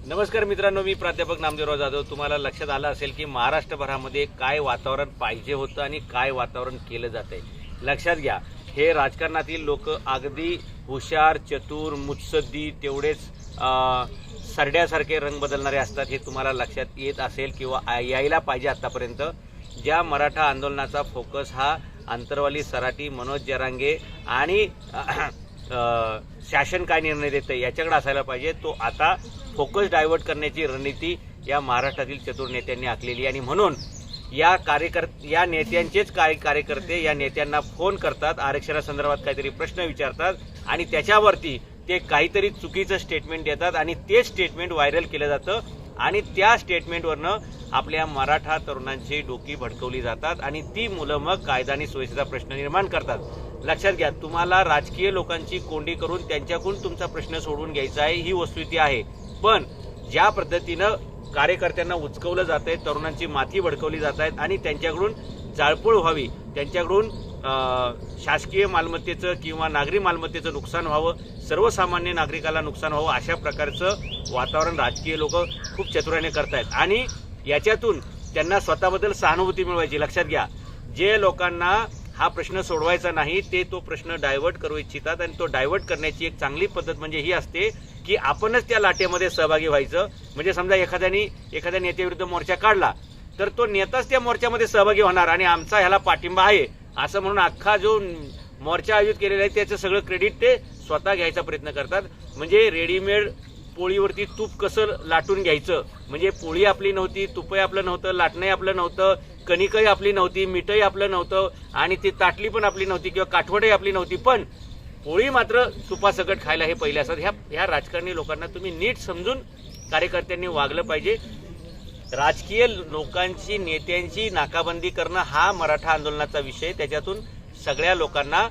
नमस्कार मित्रांनो, मी प्राध्यापक नामदेवराव जाधव। तुम्हाला लक्षात आलं असेल की महाराष्ट्रभरामध्ये काय वातावरण पाहिजे होतं आणि काय वातावरण केलं जातंय। लक्षात घ्या, हे राजकारणातील लोक अगदी हुशार, चतुर, मुत्सद्दी, तेवढेच सरड्यासारखे रंग बदलणारे असतात। हे तुम्हाला लक्षात येत असेल किंवा यायला पाहिजे। आतापर्यंत ज्या मराठा आंदोलनाचा फोकस हा अंतरवाली सराटी, मनोज जरांगे आणि शासन काय निर्णय देतं याच्याकडे असायला पाहिजे, तो आता फोकस डायव्हर्ट करण्याची रणनीती या महाराष्ट्रातील चतुर नेत्यांनी आखलेली। आणि म्हणून या नेत्यांचेच कार्यकर्ते या नेत्यांना फोन करतात, आरक्षणासंदर्भात काहीतरी प्रश्न विचारतात आणि त्याच्यावरती ते काहीतरी चुकीचं स्टेटमेंट देतात आणि ते स्टेटमेंट व्हायरल केलं जातं आणि त्या स्टेटमेंटवरनं आपल्या मराठा तरुणांची डोकी भडकवली जातात आणि ती मुलं मग कायदा आणि सुव्यवस्थेचा प्रश्न निर्माण करतात। लक्षात घ्या, तुम्हाला राजकीय लोकांची कोंडी करून त्यांच्याकडून तुमचा प्रश्न सोडवून घ्यायचा आहे, ही वस्तुस्थिती आहे। पण ज्या पद्धतीनं कार्यकर्त्यांना उचकवलं जातंय, तरुणांची माथी भडकवली जात आहेत आणि त्यांच्याकडून जाळपोळ व्हावी, त्यांच्याकडून शासकीय मालमत्तेचं किंवा नागरी मालमत्तेचं नुकसान व्हावं, सर्वसामान्य नागरिकाला नुकसान व्हावं, अशा प्रकारचं वातावरण राजकीय लोक खूप चतुराने करतायत आणि याच्यातून त्यांना स्वतःबद्दल सहानुभूती मिळवायची। लक्षात घ्या, जे लोकांना हा प्रश्न सोडवायचा नाही ते तो प्रश्न डायव्हर्ट करू इच्छितात आणि तो डायव्हर्ट करण्याची एक चांगली पद्धत म्हणजे ही असते की आपणच त्या लाटेमध्ये सहभागी व्हायचं। म्हणजे समजा एखाद्या नेत्याविरुद्ध मोर्चा काढला तर तो नेताच त्या मोर्चामध्ये सहभागी होणार आणि आमचा ह्याला पाठिंबा आहे असं म्हणून अख्खा जो मोर्चा आयोजित केलेला आहे त्याचं सगळं क्रेडिट ते स्वतः घ्यायचा प्रयत्न करतात। म्हणजे रेडीमेड पोळीवरती तूप कसं लाटून घ्यायचं, म्हणजे पोळी आपली नव्हती, तुपही आपलं नव्हतं, लाटणंही आपलं नव्हतं, कणिकही आपली नव्हती, मीठही आपलं नव्हतं आणि ती ताटली पण आपली नव्हती किंवा काठवडही आपली नव्हती, पण पोळी मात्र तुपासकट खायला हे पहिले असतात। ह्या राजकारणी लोकांना तुम्ही नीट समजून कार्यकर्त्यांनी वागलं पाहिजे। राजकीय लोकांची, नेत्यांची नाकाबंदी करणं हा मराठा आंदोलनाचा विषय, त्याच्यातून सगळ्या लोकांना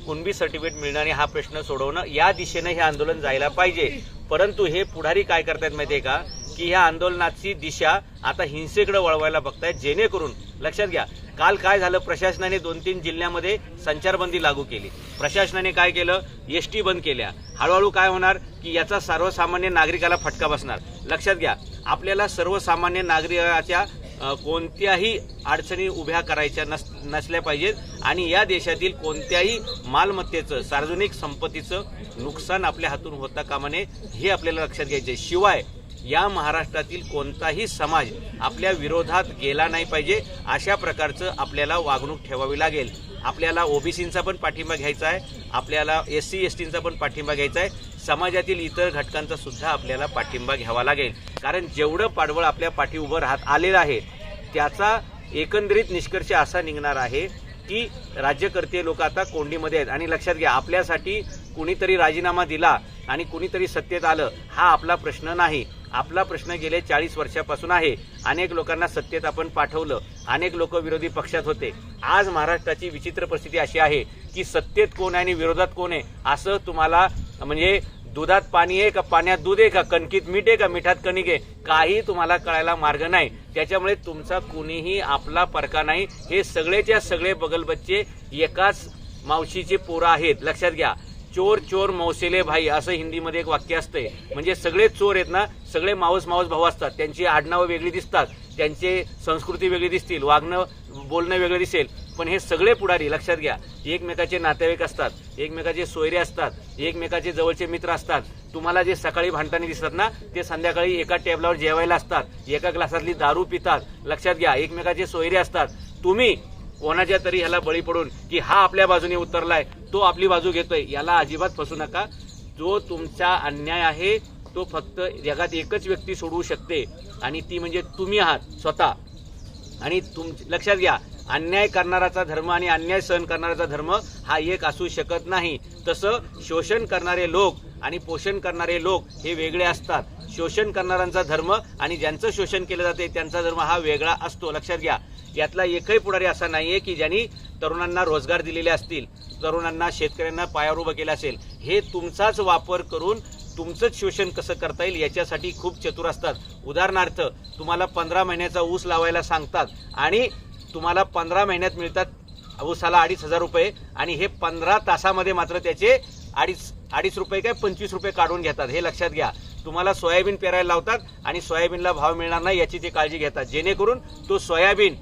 कुणबी सर्टिफिकेट मिळणारे हा प्रश्न सोडवणं, या दिशेने हे आंदोलन जायला पाहिजे। परंतु हे पुढारी काय करतायत माहितीये का, की ह्या आंदोलनाची दिशा आता हिंसेकडे वळवायला बघतायत, जेणेकरून लक्षात घ्या, काल काय झालं, प्रशासनाने 2-3 जिल्ह्यामध्ये संचारबंदी लागू केली। प्रशासनाने काय केलं, एसटी बंद केल्या। हळूहळू काय होणार की याचा सर्वसामान्य नागरिकाला फटका बसणार। लक्षात घ्या, आपल्याला सर्वसामान्य नागरिकाच्या कोणत्याही अडचणी उभ्या करायच्या नसल्या पाहिजेत आणि या देशातील कोणत्याही मालमत्तेचं, सार्वजनिक संपत्तीचं नुकसान आपल्या हातून होता कामा नये, हे आपल्याला लक्षात घ्यायचे। शिवाय या महाराष्ट्रातील कोणताही समाज आपल्या विरोधात गेला नाही पाहिजे, अशा प्रकारचं आपल्याला वागणूक ठेवावी लागेल। आपल्याला ओबीसींचा पण पाठिंबा घ्यायचा आहे, आपल्याला SC STंचा पण पाठिंबा घ्यायचा आहे, समाजातील इतर घटकांचा सुद्धा आपल्याला पाठिंबा घ्यावा लागेल। कारण जेवढं पाठबळ आपल्या पाठी उभं राहत आलेलं आहे त्याचा एकंदरीत निष्कर्ष असा निघणार आहे की राज्यकर्ते लोक आता कोंडीमध्ये आहेत। आणि लक्षात घ्या, आपल्यासाठी कुणीतरी राजीनामा दिला आणि कुणीतरी सत्तेत आलं हा आपला प्रश्न नाही, आपला प्रश्न गेले 40 वर्षापासून आहे। अनेक लोकांना सत्तेत आपण पाठवलं, अनेक लोक विरोधी पक्षात होते। आज महाराष्ट्राची विचित्र परिस्थिती अशी आहे की सत्तेत कोण आहे आणि विरोधात कोण आहे असं तुम्हाला, म्हणजे दुधात पाणी आहे का पाण्यात दूध आहे का कणकीत मीठ आहे का मिठात कणिक आहे, काही तुम्हाला कळायला मार्ग नाही। त्याच्यामुळे तुमचा कुणीही आपला परका नाही, हे सगळेच्या सगळे बगलबच्चे एकाच मावशीचे पोरं आहेत। लक्षात घ्या, चोर चोर मौसेले भाई असं हिंदीमध्ये एक वाक्य असतंय। म्हणजे सगळे चोर आहेत ना, सगळे मावस भाऊ असतात, त्यांची आडनावं वेगळी दिसतात, त्यांची संस्कृती वेगळी दिसतील, वागणं बोलणं वेगळं दिसेल, पण हे सगळे पुढारी लक्षात घ्या एकमेकाचे नातेवाईक असतात, एकमेकाचे सोयरे असतात, एकमेकाचे जवळचे मित्र असतात। तुम्हाला जे सकाळी भांडताना दिसतात ना ते संध्याकाळी एका टेबलावर जेवायला असतात, एका ग्लासातली दारू पितात। लक्षात घ्या, एकमेकाचे सोयरे असतात। तुम्ही कोणाच्या तरी ह्याला बळी पडून की हा आपल्या बाजूने उतरलाय, तो आपली बाजू घेतोय, याला अजिबात फसू नका। जो तुमचा अन्याय आहे तो फक्त जगात एकच व्यक्ती सोडवू शकते आणि ती म्हणजे तुम्ही आहात स्वतः। आणि लक्षात घ्या, अन्याय करणाराचा धर्म आणि अन्याय सहन करणाराचा धर्म हा एक असू शकत नाही। तसं शोषण करणारे लोक आणि पोषण करणारे लोक हे वेगळे असतात। शोषण करणाऱ्यांचा धर्म आणि ज्यांचं शोषण केलं जाते त्यांचा धर्म हा वेगळा असतो। लक्षात घ्या, यातला एकही पुढारी असा नाहीये की ज्यांनी तरुणांना रोजगार दिलेले असतील, तरुणांना, शेतकऱ्यांना पायावर उभं केलं असेल। हे तुमचाच वापर करून तुमचंच शोषण कसं करता येईल याच्यासाठी खूप चतुर असतात। उदाहरणार्थ, तुम्हाला 15 महिन्याचा ऊस लावायला सांगतात आणि तुम्हाला 15 महिन्यात मिळतात ऊसाला 2,500 रुपये आणि हे 15 तासामध्ये मात्र त्याचे 2.5 रुपये काय 25 रुपये काढून घेतात। हे लक्षात घ्या। तुम्हाला सोयाबीन पेरायला लावतात आणि सोयाबीनला भाव मिळणार नाही याची ते काळजी घेतात, जेणेकरून तो सोयाबीन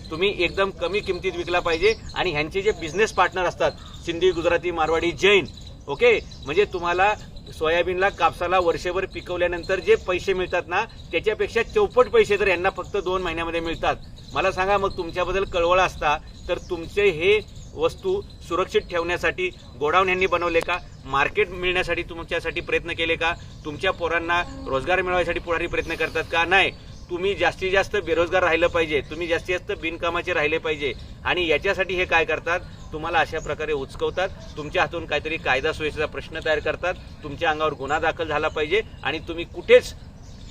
तुम्ही एकदम कमी किमतीत विकला पाहिजे. आणि ह्यांचे जे बिझनेस पार्टनर असतात सिंधी, गुजराती, मारवाडी, जैन, ओके, म्हणजे तुम्हाला सोयाबीनला, कापसाला वर्षभर पिकवल्यानंतर जे पैसे मिळतात ना त्याच्यापेक्षा चौपट पैसे तर यांना फक्त 2 महिन्यामध्ये मिळतात. मला सांगा, मग तुमच्याबद्दल कळवळ असता तर तुमचे हे वस्तू सुरक्षित ठेवण्यासाठी गोडाऊन यांनी बनवले का? मार्केट मिळण्यासाठी तुमच्यासाठी प्रयत्न केले का? तुमच्या पोरांना रोजगार मिळवण्यासाठी पुढारी प्रयत्न करतात का? नाही. तुम्ही जास्तीत जास्त बेरोजगार राहिलं पाहिजे, तुम्ही जास्तीत जास्त बिनकामाचे राहिले पाहिजे. आणि याच्यासाठी हे काय करतात? तुम्हाला अशा प्रकारे उचकवतात, तुमच्या हातून काहीतरी कायदा सुव्यवस्थेचा प्रश्न तयार करतात, तुमच्या अंगावर गुन्हा दाखल झाला पाहिजे आणि तुम्ही कुठेच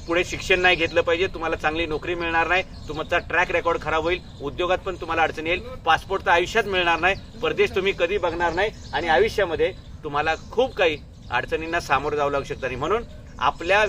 पुढे शिक्षण नाही घेतलं पाहिजे, तुम्हाला चांगली नोकरी मिळणार नाही, तुमचा ट्रॅक रेकॉर्ड खराब होईल, उद्योगात पण तुम्हाला अडचण येईल, पासपोर्ट तर आयुष्यात मिळणार नाही, परदेश तुम्ही कधी बघणार नाही आणि आयुष्यामध्ये तुम्हाला खूप काही अडचणींना सामोरं जावं लागू शकतं. म्हणून आपल्या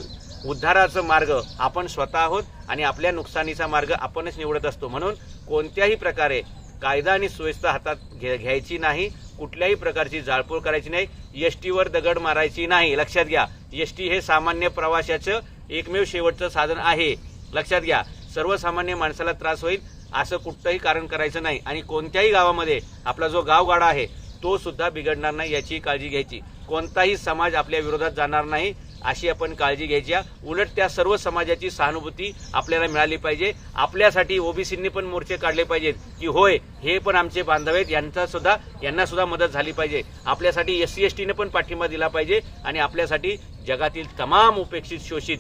उद्धाराचा मार्ग आपण स्वतः आहोत आणि आपल्या नुकसानीचा मार्ग आपणच निवडत असतो. म्हणून कोणत्याही प्रकारे कायदा आणि सुव्यवस्था हातात घ्यायची नाही, कुठल्याही प्रकारची जाळपोळ करायची नाही, एसटीवर दगड मारायची नाही. लक्षात घ्या, एसटी हे सामान्य प्रवाशाचं एकमेव शेवटचं साधन आहे. लक्षात घ्या, सर्वसामान्य माणसाला त्रास होईल असं कुठलंही कारण करायचं नाही. आणि कोणत्याही गावामध्ये आपला जो गावगाडा आहे तो सुद्धा बिघडणार नाही याची काळजी घ्यायची. कोणताही समाज आपल्या विरोधात जाणार नाही अशी आपण काळजी घ्यायची. उलट त्या सर्व समाजाची सहानुभूती आपल्याला मिळाली पाहिजे. आपल्यासाठी ओबीसींनी पण मोर्चे काढले पाहिजेत की होय हे पण आमचे बांधव आहेत, यांना सुद्धा मदत झाली पाहिजे. आपल्यासाठी SC ST ने पण पाठिंबा दिला पाहिजे आणि आपल्यासाठी जगातील तमाम उपेक्षित शोषित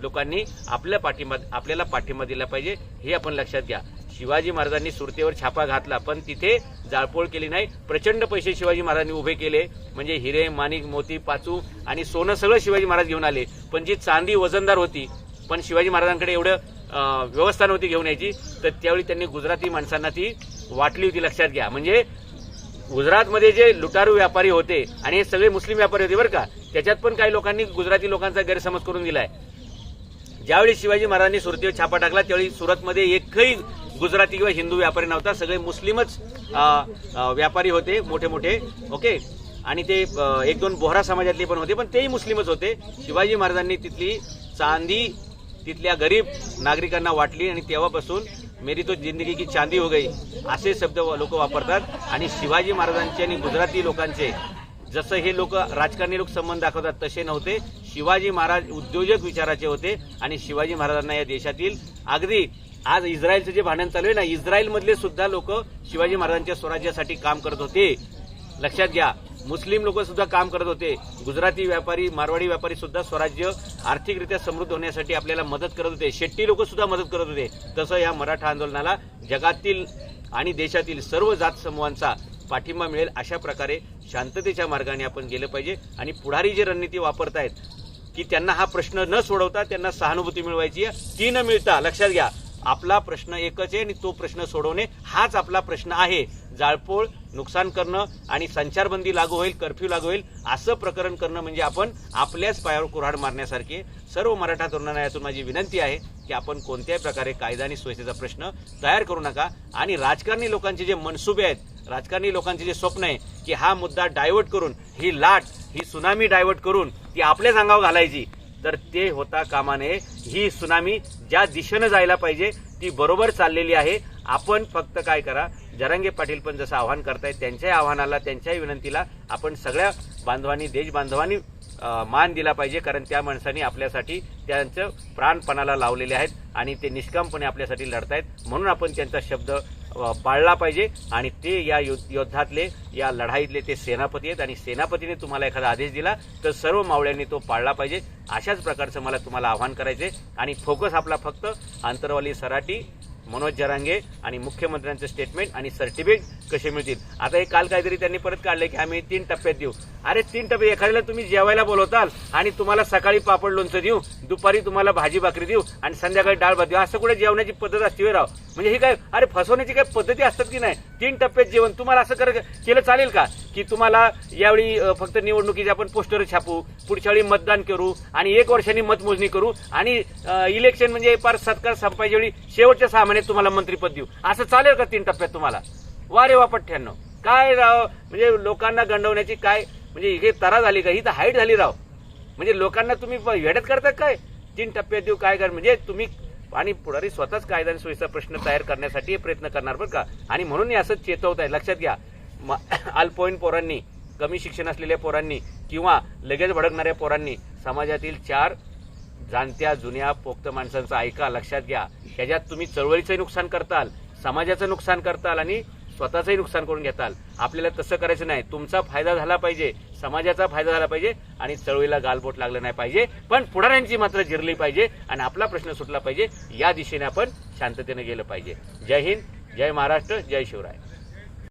लोकांनी आपल्याला पाठिंबा दिला पाहिजे, हे आपण लक्षात घ्या. शिवाजी महाराजांनी सुरतेवर छापा घातला पण तिथे जाळपोळ केली नाही. प्रचंड पैसे शिवाजी महाराजांनी उभे केले, म्हणजे हिरे, माणिक, मोती, पाचू आणि सोनं सगळं शिवाजी महाराज घेऊन आले. पण जी चांदी वजनदार होती, पण शिवाजी महाराजांकडे एवढं व्यवस्था नव्हती घेऊन यायची, तर त्यावेळी त्यांनी गुजराती माणसांना ती वाटली होती. लक्षात घ्या, म्हणजे गुजरातमध्ये जे लुटारू व्यापारी होते आणि हे सगळे मुस्लिम व्यापारी होते बरं का, त्याच्यात पण काही लोकांनी गुजराती लोकांचा गैरसमज करून दिलाय. ज्यावेळी शिवाजी महाराजांनी सुरतेवर छापा टाकला त्यावेळी सुरतमध्ये एकही गुजराती किंवा हिंदू व्यापारी नव्हता, सगळे मुस्लिमच व्यापारी होते मोठे मोठे, ओके. आणि ते 1-2 बोहरा समाजातले पण होते, पण तेही मुस्लिमच होते. शिवाजी महाराजांनी तिथली चांदी तिथल्या गरीब नागरिकांना वाटली आणि तेव्हापासून मेरी तो जिंदगी की चांदी हो गई असे शब्द लोक वापरतात. आणि शिवाजी महाराजांचे आणि गुजराती लोकांचे जसं हे लोक राजकारणी लोक संबंध दाखवतात तसे नव्हते. शिवाजी महाराज उद्योजक विचाराचे होते आणि शिवाजी महाराजांना या देशातील अगदी आज इस्रायलचं जे भांडण चालू आहे ना, इस्रायल मधले सुद्धा लोक शिवाजी महाराजांच्या स्वराज्यासाठी काम करत होते. लक्षात घ्या, मुस्लिम लोक सुद्धा काम करत होते. गुजराती व्यापारी, मारवाडी व्यापारी सुद्धा स्वराज्य आर्थिकरित्या समृद्ध होण्यासाठी आपल्याला मदत करत होते. शेट्टी लोक सुद्धा मदत करत होते. तसं या मराठा आंदोलनाला जगातील आणि देशातील सर्व जात समूहांचा पाठिंबा मिळेल अशा प्रकारे शांततेच्या मार्गाने आपण गेलं पाहिजे. आणि पुढारी जे रणनीती वापरतायत की त्यांना हा प्रश्न न सोडवता त्यांना सहानुभूती मिळवायची आहे, ती न मिळता, लक्षात घ्या, आपला प्रश्न एकच आहे आणि तो प्रश्न सोडवणे हाच आपला प्रश्न आहे. जाळपोळ, नुकसान करणं आणि संचारबंदी लागू होईल, कर्फ्यू लागू होईल असं प्रकरण करणं म्हणजे आपण आपल्याच पायावर कुऱ्हाड मारण्यासारखे. सर्व मराठा तरुणांना यातून माझी विनंती आहे की आपण कोणत्याही प्रकारे कायदा आणि सुव्यवस्थेचा प्रश्न तयार करू नका. आणि राजकारणी लोकांचे जे मनसुबे आहेत, राजकारणी लोकांचे जे स्वप्न आहे की हा मुद्दा डायव्हर्ट करून, ही लाट, ही सुनामी डायव्हर्ट करून ती आपल्याच अंगावर घालायची, तर ते होता कामा नये. ही सुनामी ज्या दिशेनं जायला पाहिजे ती बरोबर चाललेली आहे. आपण फक्त काय करा, जरांगे पाटील पण जसं आव्हान करतायत त्यांच्याही आव्हानाला, त्यांच्याही विनंतीला आपण सगळ्या बांधवांनी, देश बांधवांनी मान दिला पाहिजे. कारण त्या माणसांनी आपल्यासाठी त्यांचं प्राणपणाला लावलेले आहेत आणि ते निष्कामपणे आपल्यासाठी लढतायत. म्हणून आपण त्यांचा शब्द पाळला पाहिजे. आणि ते या युद्धातले, या लढाईतले ते सेनापती आहेत आणि सेनापतीने तुम्हाला एखादा आदेश दिला तर सर्व मावळ्यांनी तो पाळला पाहिजे. अशाच प्रकारचं मला तुम्हाला आव्हान करायचे. आणि फोकस आपला फक्त आंतरवाली सराटी, मनोज जरांगे आणि मुख्यमंत्र्यांचं स्टेटमेंट आणि सर्टिफिकेट कसे मिळतील. आता हे काल काहीतरी त्यांनी परत काढले की आम्ही 3 टप्प्यात देऊ. अरे 3 टप्पे, एखाद्याला तुम्ही जेवायला बोलवताल आणि तुम्हाला सकाळी पापड लोणचं देऊ, दुपारी तुम्हाला भाजी भाकरी देऊ आणि संध्याकाळी डाळ भात देऊ, असं कुठे जेवणाची पद्धत असते राव? म्हणजे ही काय, अरे फसवण्याची काय पद्धती असतात की नाही? 3 टप्प्यात जेवण तुम्हाला असं केलं चालेल का की तुम्हाला यावेळी फक्त निवडणुकीचे आपण पोस्टर छापू, पुढच्या वेळी मतदान करू आणि 1 वर्षांनी मतमोजणी करू आणि इलेक्शन म्हणजे पार सत्कार संपायच्या वेळी शेवटच्या 6 महिन्यात तुम्हाला मंत्रीपद देऊ, असं चालेल का 3 टप्प्यात तुम्हाला? वा रे वा पठ्ठ्याण्णव, काय राव, म्हणजे लोकांना गंडवण्याची काय म्हणजे हे तरा झाली का? ही तर हाईट झाली राव. म्हणजे लोकांना तुम्ही वेड्यात करता काय? 3 टप्प्यात देऊ काय कर म्हणजे तुम्ही आणि पुढारी स्वतःच कायदा आणि सोयीचा प्रश्न तयार करण्यासाठी प्रयत्न करणार बरं का. आणि म्हणून हे असं चेतवत आहे. लक्षात घ्या, अल्पवयीन पोरांनी, कमी शिक्षण असलेल्या पोरांनी किंवा लगेच भडकणाऱ्या पोरांनी समाजातील 4 जाणत्या जुन्या पोक्त माणसांचं ऐका. लक्षात घ्या, ह्याच्यात तुम्ही चळवळीचंही नुकसान करताल, समाजाचं नुकसान करताल आणि स्वतःचंही नुकसान करून घेताल. आपल्याला तसं करायचं नाही. तुमचा फायदा झाला पाहिजे, समाजाचा फायदा झाला पाहिजे आणि चळवळीला गालबोट लागलं नाही पाहिजे. पण पुढाऱ्यांची मात्र जिरली पाहिजे आणि आपला प्रश्न सुटला पाहिजे. या दिशेने आपण शांततेने गेलं पाहिजे. जय हिंद, जय महाराष्ट्र, जय शिवराय.